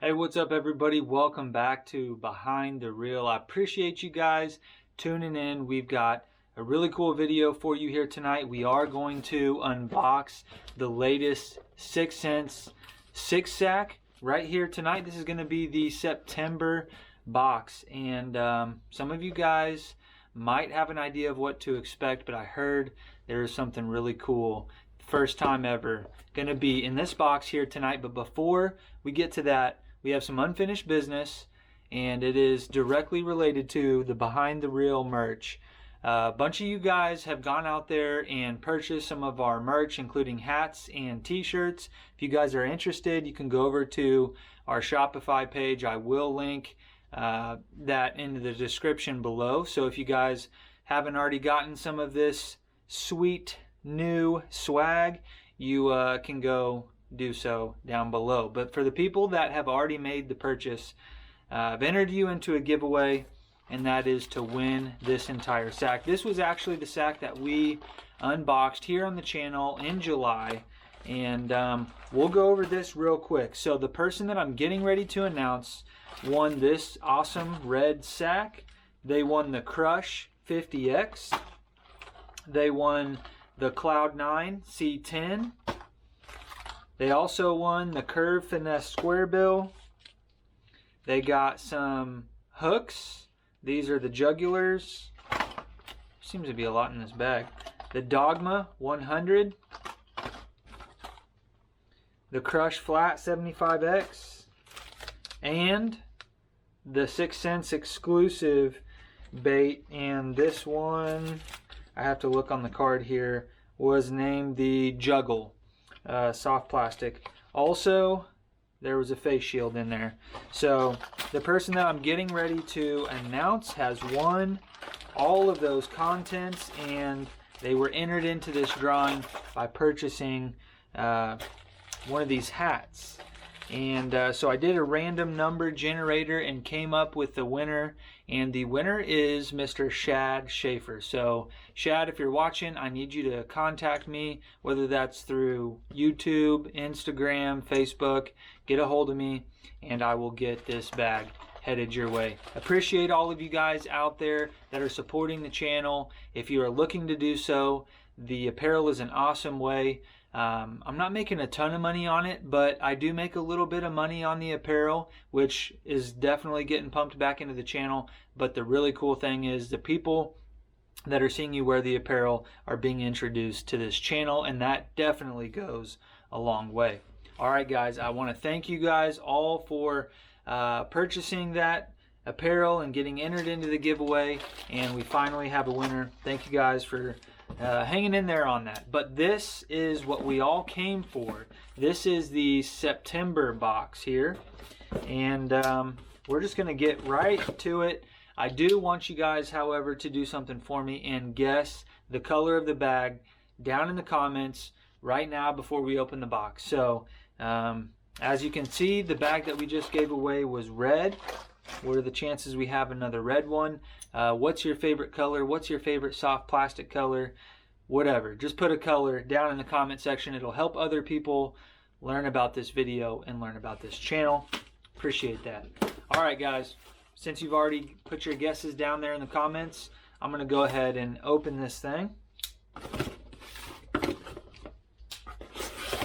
Hey, what's up, everybody? Welcome back to Behind the Reel. I appreciate you guys tuning in. We've got a really cool video for you here tonight. We are going to unbox the latest 6th Sense 6-sack right here tonight. This is going to be the September box, and some of you guys might have an idea of what to expect, but I heard there is something really cool. First time ever going to be in this box here tonight. But before we get to that, we have some unfinished business, and it is directly related to the Behind the Reel merch. A bunch of you guys have gone out there and purchased some of our merch, including hats and t-shirts. If you guys are interested, you can go over to our Shopify page. I will link that in the description below. So if you guys haven't already gotten some of this sweet new swag, you can go do so down below. But for the people that have already made the purchase, I've entered you into a giveaway, and that is to win this entire sack. This was actually the sack that we unboxed here on the channel in July, and we'll go over this real quick. So the person that I'm getting ready to announce won this awesome red sack. They won the Crush 50X. They won the Cloud9 C10. They also won the Curve Finesse Square Bill. They got some hooks. These are the jugulars. Seems to be a lot in this bag. The Dogma 100. The Crush Flat 75X. And the 6th Sense exclusive bait. And this one, I have to look on the card here, was named the Juggle. Soft plastic. Also, there was a face shield in there. So the person that I'm getting ready to announce has won all of those contents, and they were entered into this drawing by purchasing one of these hats. And so I did a random number generator and came up with the winner, and the winner is Mr. Shad Schaefer. So Shad, if you're watching, I need you to contact me, whether that's through YouTube, Instagram, Facebook. Get a hold of me, and I will get this bag headed your way. Appreciate all of you guys out there that are supporting the channel. If you are looking to do so, the apparel is an awesome way. I'm not making a ton of money on it, but I do make a little bit of money on the apparel, which is definitely getting pumped back into the channel. But the really cool thing is the people that are seeing you wear the apparel are being introduced to this channel, and that definitely goes a long way. All right, guys, I want to thank you guys all for purchasing that apparel and getting entered into the giveaway, and we finally have a winner. Thank you guys for hanging in there on that. But this is what we all came for. This is the September box here, and we're just gonna get right to it. I do want you guys, however, to do something for me and guess the color of the bag down in the comments right now before we open the box. So as you can see, the bag that we just gave away was red. What are the chances we have another red one? What's your favorite color? What's your favorite soft plastic color? Whatever. Just put a color down in the comment section. It'll help other people learn about this video and learn about this channel. Appreciate that. All right, guys. Since you've already put your guesses down there in the comments, I'm going to go ahead and open this thing. Let's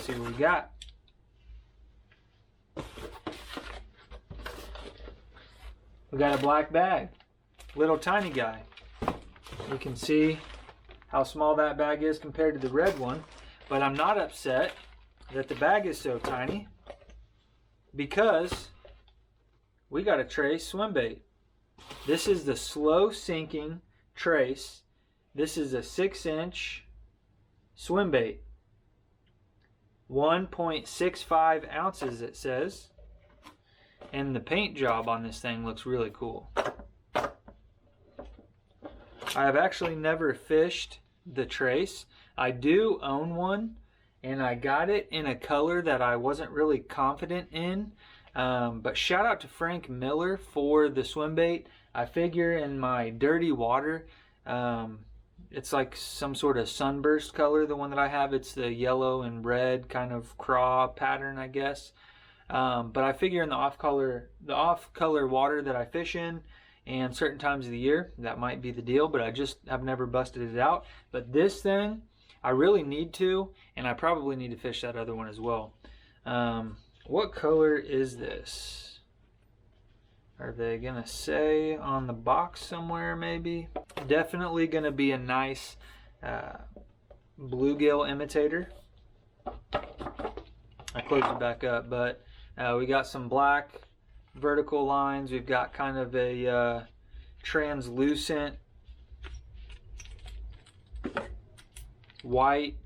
see what we got. We got a black bag, little tiny guy. You can see how small that bag is compared to the red one, but I'm not upset that the bag is so tiny because we got a Trace swim bait. This is the slow sinking Trace. This is a 6-inch swim bait. 1.65 ounces it says. And the paint job on this thing looks really cool. I have actually never fished the Trace. I do own one, and I got it in a color that I wasn't really confident in. But shout out to Frank Miller for the swim bait. I figure in my dirty water, it's like some sort of sunburst color, the one that I have. It's the yellow and red kind of craw pattern, I guess. But I figure in the off-color water that I fish in and certain times of the year, that might be the deal, but I just have never busted it out. But this thing, I really need to, and I probably need to fish that other one as well. What color is this? Are they gonna say on the box somewhere maybe? Definitely gonna be a nice bluegill imitator. I closed it back up, but we got some black vertical lines. We've got kind of a translucent white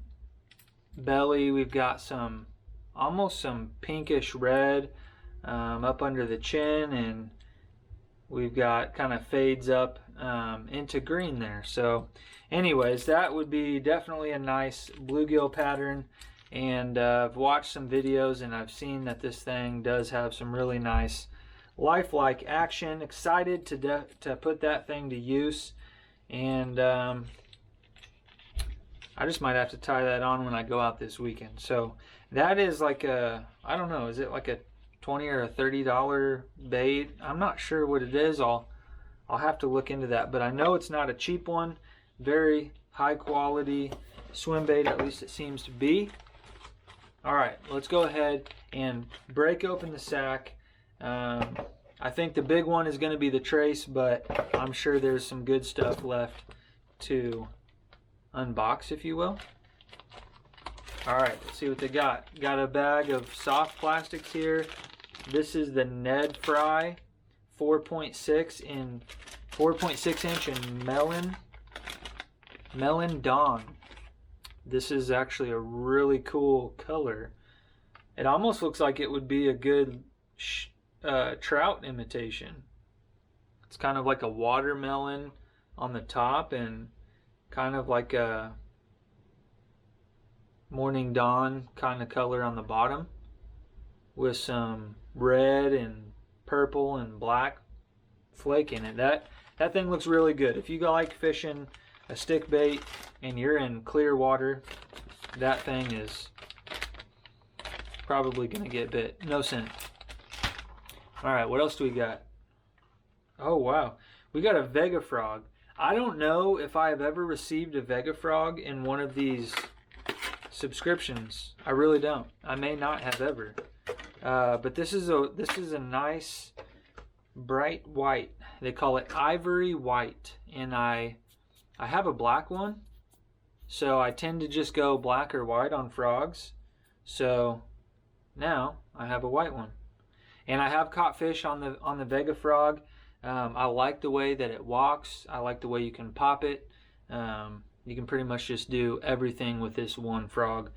belly. We've got almost some pinkish red up under the chin, and we've got kind of fades up into green there. So anyways, that would be definitely a nice bluegill pattern. And I've watched some videos and I've seen that this thing does have some really nice lifelike action. Excited to put that thing to use, and I just might have to tie that on when I go out this weekend. So that is like I don't know, is it like a $20 or a $30 bait? I'm not sure what it is. I'll have to look into that, but I know it's not a cheap one. Very high quality swim bait, at least it seems to be. All right, let's go ahead and break open the sack. I think the big one is going to be the trace, but I'm sure there's some good stuff left to unbox, if you will. All right, let's see what they got. Got a bag of soft plastics here. This is the Ned Fry 4.6 inch in Melon Dawn. This is actually a really cool color. It almost looks like it would be a good trout imitation. It's kind of like a watermelon on the top and kind of like a morning dawn kind of color on the bottom, with some red and purple and black flake in it. That thing looks really good. If you like fishing a stick bait and you're in clear water, that thing is probably gonna get bit. No sense. All right, what else do we got? Oh wow, we got a Vega Frog. I don't know if I have ever received a Vega Frog in one of these subscriptions. I really don't. I may not have ever. But this is a nice bright white. They call it ivory white, and I have a black one, so I tend to just go black or white on frogs. So now I have a white one, and I have caught fish on the Vega Frog. I like the way that it walks. I like the way you can pop it. You can pretty much just do everything with this one frog.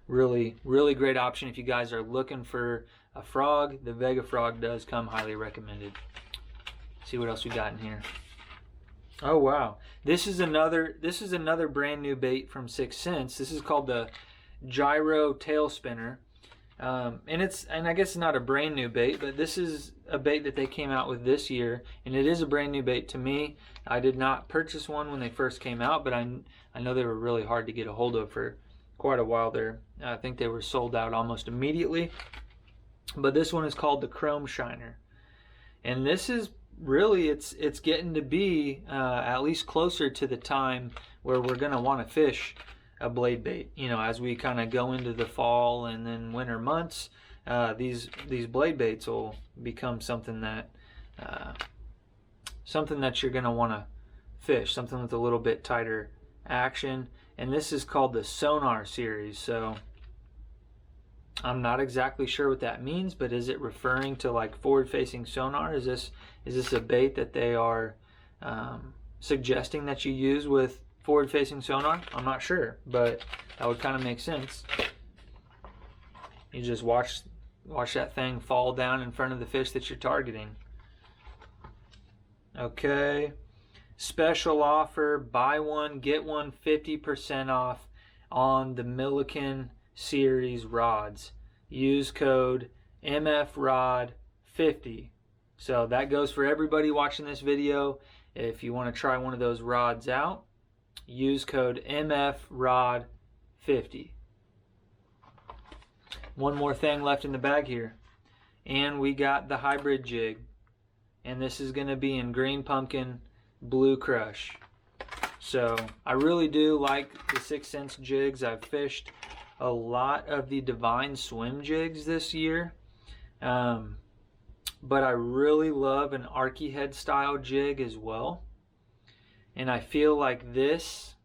Really, really great option if you guys are looking for a frog. The Vega Frog does come highly recommended. Let's see what else we got in here. Oh wow, this is another brand new bait from 6th Sense. This is called the Gyro Tail Spinner, and I guess it's not a brand new bait, but this is a bait that they came out with this year, and it is a brand new bait to me. I did not purchase one when they first came out, but I know they were really hard to get a hold of for quite a while there. I think they were sold out almost immediately. But this one is called the Chrome Shiner, and this is really, it's getting to be at least closer to the time where we're gonna want to fish a blade bait. You know, as we kind of go into the fall and then winter months, these blade baits will become something that you're gonna want to fish, something with a little bit tighter action. And this is called the Sonar series. So I'm not exactly sure what that means, but is it referring to like forward-facing sonar? Is this a bait that they are suggesting that you use with forward-facing sonar? I'm not sure, but that would kind of make sense. You just watch that thing fall down in front of the fish that you're targeting. Okay, special offer: buy one get one 50% off on the Milliken series rods. Use code MFROD50. So that goes for everybody watching this video. If you want to try one of those rods out, use code MFROD50. One more thing left in the bag here. And we got the hybrid jig. And this is going to be in green pumpkin, blue crush. So I really do like the 6th Sense jigs. I've fished a lot of the Divine Swim jigs this year. But I really love an Arky Head style jig as well. And I feel like this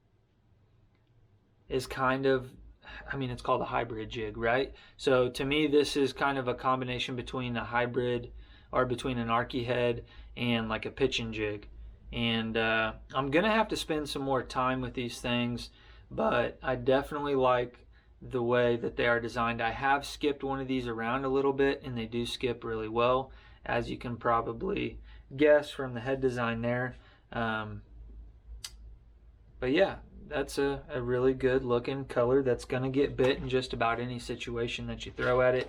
is kind of, I mean, it's called a hybrid jig, right? So to me, this is kind of a combination between a hybrid, or between an Arky Head and like a pitching jig. And I'm gonna have to spend some more time with these things, but I definitely like the way that they are designed. I have skipped one of these around a little bit, and they do skip really well, as you can probably guess from the head design there. But yeah, that's a really good looking color that's gonna get bit in just about any situation that you throw at it.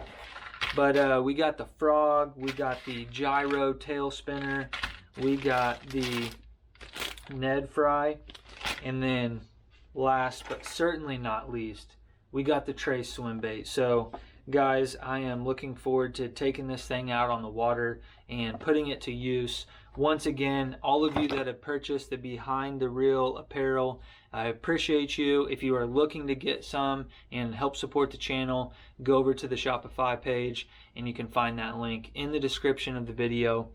But we got the frog, we got the gyro tail spinner, we got the Ned Fry, and then last but certainly not least, we got the Trace swim bait. So guys, I am looking forward to taking this thing out on the water and putting it to use. Once again, all of you that have purchased the Behind the Reel apparel, I appreciate you. If you are looking to get some and help support the channel, go over to the Shopify page, and you can find that link in the description of the video.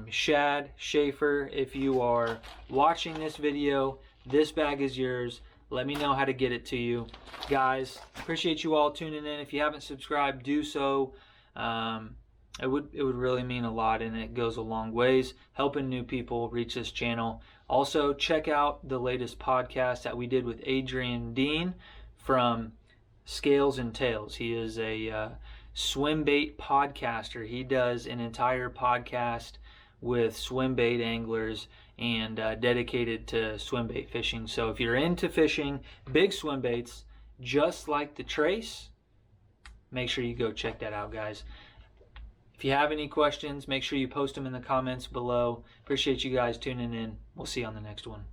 Shad, Schaefer, if you are watching this video, this bag is yours. Let me know how to get it to you. Guys, appreciate you all tuning in. If you haven't subscribed, do so. It would really mean a lot, and it goes a long ways helping new people reach this channel. Also, check out the latest podcast that we did with Adrian Dean from Scales and Tails. He is a swim bait podcaster. He does an entire podcast with swim bait anglers and dedicated to swim bait fishing. So if you're into fishing big swim baits just like the Trace, make sure you go check that out, guys. If you have any questions, make sure you post them in the comments below. Appreciate you guys tuning in. We'll see you on the next one.